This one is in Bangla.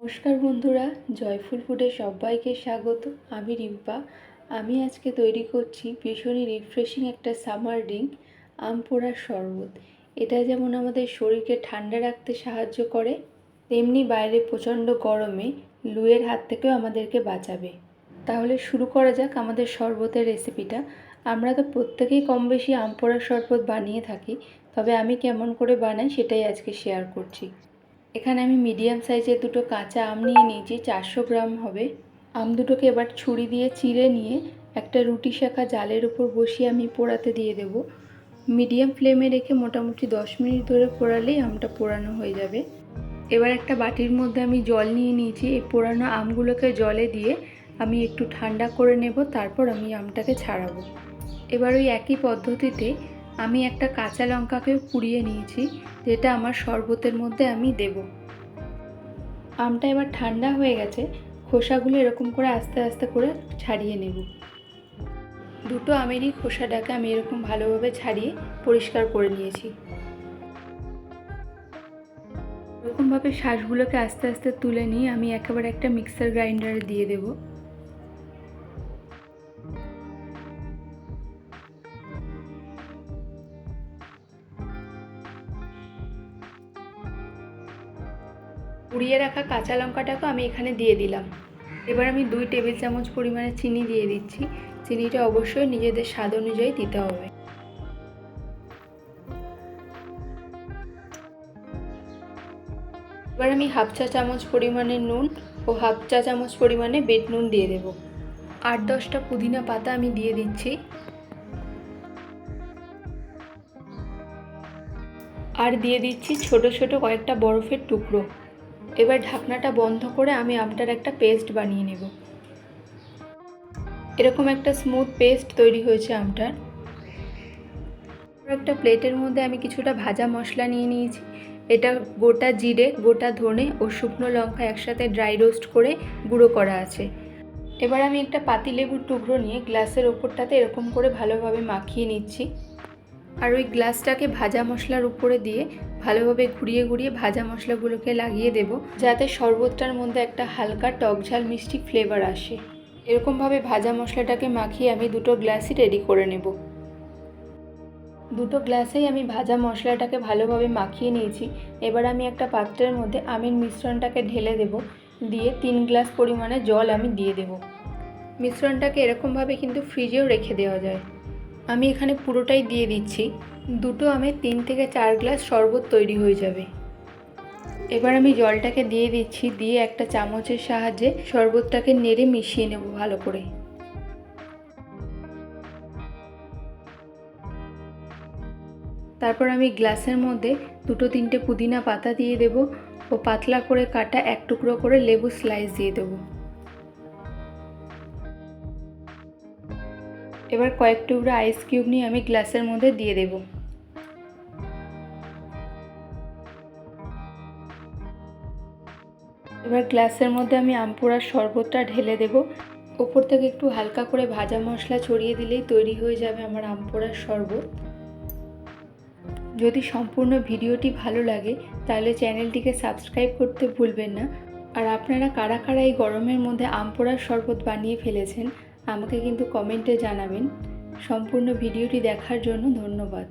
নমস্কার বন্ধুরা, জয়ফুল ফুডে সবাইকে স্বাগত। আমি রিম্পা। আমি আজকে তৈরি করছি ভীষণই রিফ্রেশিং একটা সামার ড্রিঙ্ক, আম পোড়ার শরবত। এটা যেমন আমাদের শরীরকে ঠান্ডা রাখতে সাহায্য করে, তেমনি বাইরে প্রচণ্ড গরমে লুয়ের হাত থেকেও আমাদেরকে বাঁচাবে। তাহলে শুরু করা যাক আমাদের শরবতের রেসিপিটা। আমরা তো প্রত্যেকেই কম বেশি আম পোড়ার শরবত বানিয়ে থাকি, তবে আমি কেমন করে বানাই সেটাই আজকে শেয়ার করছি। এখানে আমি মিডিয়াম সাইজের দুটো কাঁচা আম নিয়ে নিয়েছি, 400 গ্রাম হবে। আম দুটোকে এবার ছুরি দিয়ে চিড়ে নিয়ে একটা রুটি শাঁখা জালের উপর বসিয়ে আমি পোড়াতে দিয়ে দেব। মিডিয়াম ফ্লেমে রেখে মোটামুটি 10 মিনিট ধরে পোড়ালেই আমটা পোড়ানো হয়ে যাবে। এবার একটা বাটির মধ্যে আমি জল নিয়ে নিয়েছি। এই পোড়ানো আমগুলোকে জলে দিয়ে আমি একটু ঠান্ডা করে নেব, তারপর আমি আমটাকে ছাড়াবো। এবার ওই একই পদ্ধতিতে আমি একটা কাঁচা লঙ্কাকেও কুড়িয়ে নিয়েছি, যেটা আমার শরবতের মধ্যে আমি দেব। আমটা এবার ঠান্ডা হয়ে গেছে, খোসাগুলো এরকম করে আস্তে আস্তে করে ছাড়িয়ে নেব। দুটো আমেরই খোসাটাকে আমি এরকম ভালোভাবে ছাড়িয়ে পরিষ্কার করে নিয়েছি। এরকমভাবে শাঁসগুলোকে আস্তে আস্তে তুলে নিয়ে আমি একেবারে একটা মিক্সার গ্রাইন্ডারে দিয়ে দেব। পুড়িয়ে রাখা কাঁচা লঙ্কাটাকে আমি এখানে দিয়ে দিলাম। এবার আমি 2 টেবিল চামচ পরিমাণে চিনি দিয়ে দিচ্ছি। চিনিটা অবশ্যই নিজেদের স্বাদ অনুযায়ী দিতে হবে। এবার আমি হাফ চা চামচ পরিমাণে নুন ও হাফ চা চামচ পরিমাণে বিট নুন দিয়ে দেব। 8-10টা পুদিনা পাতা আমি দিয়ে দিচ্ছি। আর দিয়ে দিচ্ছি ছোট ছোট কয়েকটা বরফের টুকরো। এবার ঢাকনাটা বন্ধ করে আমি আমটার একটা পেস্ট বানিয়ে নেব। এরকম একটা স্মুথ পেস্ট তৈরি হয়েছে আমটার। একটা প্লেটের মধ্যে আমি কিছুটা ভাজা মশলা নিয়ে নিয়েছি। এটা গোটা জিরে, গোটা ধনে ও শুকনো লঙ্কা একসাথে ড্রাই রোস্ট করে গুঁড়ো করা আছে। এবার আমি একটা পাতিলেবুর টুকরো নিয়ে গ্লাসের ওপরটাতে এরকম করে ভালোভাবে মাখিয়ে নিচ্ছি। আর ওই গ্লাসটাকে ভাজা মশলার উপরে দিয়ে ভালোভাবে ঘুরিয়ে ঘুরিয়ে ভাজা মশলাগুলোকে লাগিয়ে দেব, যাতে শরবতটার মধ্যে একটা হালকা টক ঝাল মিষ্টি ফ্লেভার আসে। এরকমভাবে ভাজা মশলাটাকে মাখিয়ে আমি দুটো গ্লাসই রেডি করে নেব। দুটো গ্লাসেই আমি ভাজা মশলাটাকে ভালোভাবে মাখিয়ে নিয়েছি। এবার আমি একটা পাত্রের মধ্যে আমের মিশ্রণটাকে ঢেলে দেব, দিয়ে 3 গ্লাস পরিমাণে জল আমি দিয়ে দেব। মিশ্রণটাকে এরকমভাবে কিন্তু ফ্রিজেও রেখে দেওয়া যায়। আমি এখানে পুরোটাই দিয়ে দিচ্ছি। দুটো আমে 3 থেকে 4 গ্লাস শরবত তৈরি হয়ে যাবে। এবার আমি জলটাকে দিয়ে দিচ্ছি, দিয়ে একটা চামচের সাহায্যে শরবতটাকে নেড়ে মিশিয়ে নেব ভালো করে। তারপর আমি গ্লাসের মধ্যে 2-3টে পুদিনা পাতা দিয়ে দেব ও পাতলা করে কাটা 1 টুকরো করে লেবু স্লাইস দিয়ে দেব। এবার কয়েক টুকরো আইস কিউব নিয়ে আমি গ্লাসের মধ্যে দিয়ে দেব। এবার গ্লাসের মধ্যে আমি আম পোড়ার শরবতটা ঢেলে দেব। ওপর থেকে একটু হালকা করে ভাজা মশলা ছড়িয়ে দিলেই তৈরি হয়ে যাবে আমার আম পোড়ার শরবত। যদি সম্পূর্ণ ভিডিওটি ভালো লাগে তাহলে চ্যানেলটিকে সাবস্ক্রাইব করতে ভুলবেন না। আর আপনারা কারা কারা এই গরমের মধ্যে আম পোড়ার শরবত বানিয়ে ফেলেছেন আমাকে কিন্তু কমেন্টে জানাবেন। সম্পূর্ণ ভিডিওটি দেখার জন্য ধন্যবাদ।